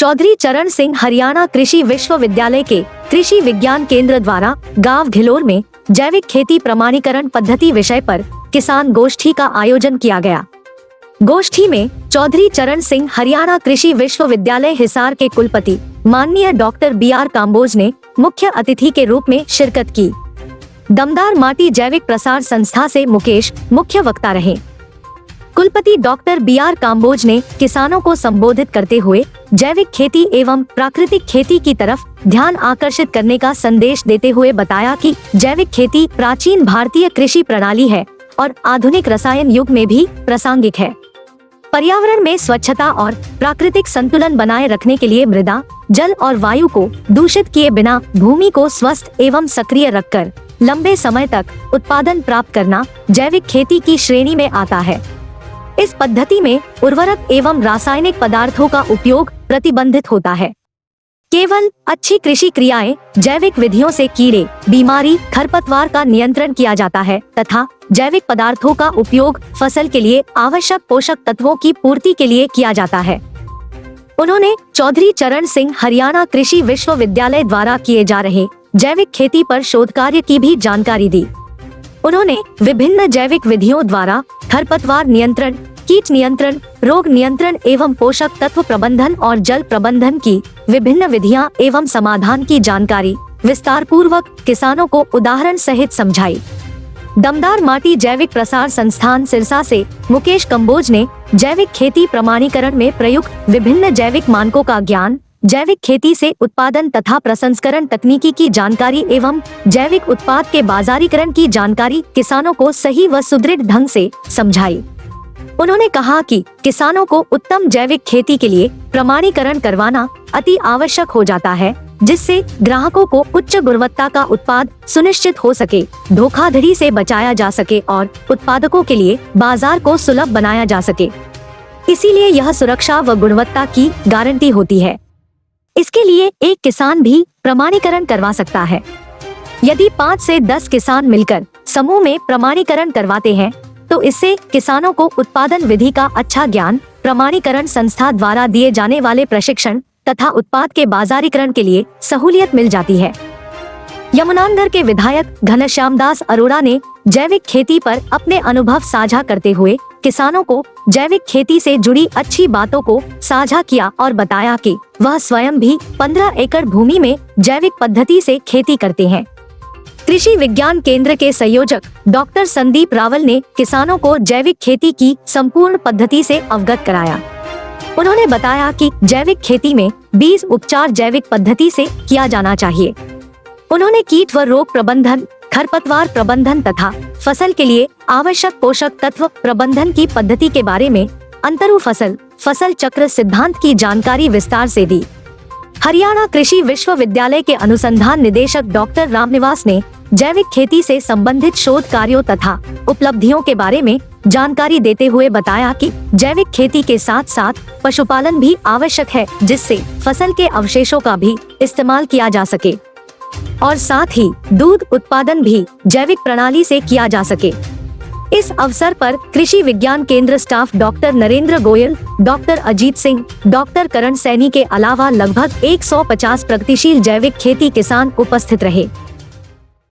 चौधरी चरण सिंह हरियाणा कृषि विश्वविद्यालय के कृषि विज्ञान केंद्र द्वारा गांव घिलोर में जैविक खेती प्रमाणीकरण पद्धति विषय पर किसान गोष्ठी का आयोजन किया गया। गोष्ठी में चौधरी चरण सिंह हरियाणा कृषि विश्वविद्यालय हिसार के कुलपति माननीय डॉक्टर BR काम्बोज ने मुख्य अतिथि के रूप में शिरकत की। दमदार माटी जैविक प्रसार संस्था से मुकेश मुख्य वक्ता रहे। कुलपति डॉक्टर BR काम्बोज ने किसानों को संबोधित करते हुए जैविक खेती एवं प्राकृतिक खेती की तरफ ध्यान आकर्षित करने का संदेश देते हुए बताया कि जैविक खेती प्राचीन भारतीय कृषि प्रणाली है और आधुनिक रसायन युग में भी प्रासंगिक है। पर्यावरण में स्वच्छता और प्राकृतिक संतुलन बनाए रखने के लिए मृदा, जल और वायु को दूषित किए बिना भूमि को स्वस्थ एवं सक्रिय रखकर लंबे समय तक उत्पादन प्राप्त करना जैविक खेती की श्रेणी में आता है। इस पद्धति में उर्वरक एवं रासायनिक पदार्थों का उपयोग प्रतिबंधित होता है। केवल अच्छी कृषि क्रियाएं, जैविक विधियों से कीड़े, बीमारी, खरपतवार का नियंत्रण किया जाता है तथा जैविक पदार्थों का उपयोग फसल के लिए आवश्यक पोषक तत्वों की पूर्ति के लिए किया जाता है। उन्होंने चौधरी चरण सिंह हरियाणा कृषि विश्वविद्यालय द्वारा किए जा रहे जैविक खेती पर शोध कार्य की भी जानकारी दी। उन्होंने विभिन्न जैविक विधियों द्वारा खरपतवार नियंत्रण, कीट नियंत्रण, रोग नियंत्रण एवं पोषक तत्व प्रबंधन और जल प्रबंधन की विभिन्न विधियां एवं समाधान की जानकारी विस्तार पूर्वक किसानों को उदाहरण सहित समझाई। दमदार माटी जैविक प्रसार संस्थान सिरसा से मुकेश कंबोज ने जैविक खेती प्रमाणीकरण में प्रयुक्त विभिन्न जैविक मानकों का ज्ञान, जैविक खेती से उत्पादन तथा प्रसंस्करण तकनीकी की जानकारी एवं जैविक उत्पाद के बाजारीकरण की जानकारी किसानों को सही व सुदृढ़ ढंग से समझाई। उन्होंने कहा कि किसानों को उत्तम जैविक खेती के लिए प्रमाणीकरण करवाना अति आवश्यक हो जाता है, जिससे ग्राहकों को उच्च गुणवत्ता का उत्पाद सुनिश्चित हो सके, धोखाधड़ी से बचाया जा सके और उत्पादकों के लिए बाजार को सुलभ बनाया जा सके। इसीलिए यह सुरक्षा व गुणवत्ता की गारंटी होती है। इसके लिए एक किसान भी प्रमाणीकरण करवा सकता है। यदि 5 से 10 किसान मिलकर समूह में प्रमाणीकरण करवाते हैं तो इससे किसानों को उत्पादन विधि का अच्छा ज्ञान, प्रमाणीकरण संस्था द्वारा दिए जाने वाले प्रशिक्षण तथा उत्पाद के बाजारीकरण के लिए सहूलियत मिल जाती है। यमुनानगर के विधायक घनश्याम दास अरोड़ा ने जैविक खेती पर अपने अनुभव साझा करते हुए किसानों को जैविक खेती से जुड़ी अच्छी बातों को साझा किया और बताया कि वह स्वयं भी 15 एकड़ भूमि में जैविक पद्धति से खेती करते हैं। कृषि विज्ञान केंद्र के संयोजक डॉक्टर संदीप रावल ने किसानों को जैविक खेती की संपूर्ण पद्धति से अवगत कराया। उन्होंने बताया कि जैविक खेती में बीज उपचार जैविक पद्धति से किया जाना चाहिए। उन्होंने कीट व रोग प्रबंधन, खरपतवार प्रबंधन तथा फसल के लिए आवश्यक पोषक तत्व प्रबंधन की पद्धति के बारे में अंतरु फसल चक्र सिद्धांत की जानकारी विस्तार से दी। हरियाणा कृषि विश्वविद्यालय के अनुसंधान निदेशक डॉक्टर रामनिवास ने जैविक खेती से संबंधित शोध कार्यों तथा उपलब्धियों के बारे में जानकारी देते हुए बताया कि जैविक खेती के साथ साथ पशुपालन भी आवश्यक है, जिससे फसल के अवशेषों का भी इस्तेमाल किया जा सके और साथ ही दूध उत्पादन भी जैविक प्रणाली से किया जा सके। इस अवसर पर कृषि विज्ञान केंद्र staff doctor Narendra Goyal, doctor Ajit Singh, doctor Karan Saini के अलावा लगभग 150 प्रगतिशील जैविक खेती किसान उपस्थित रहे।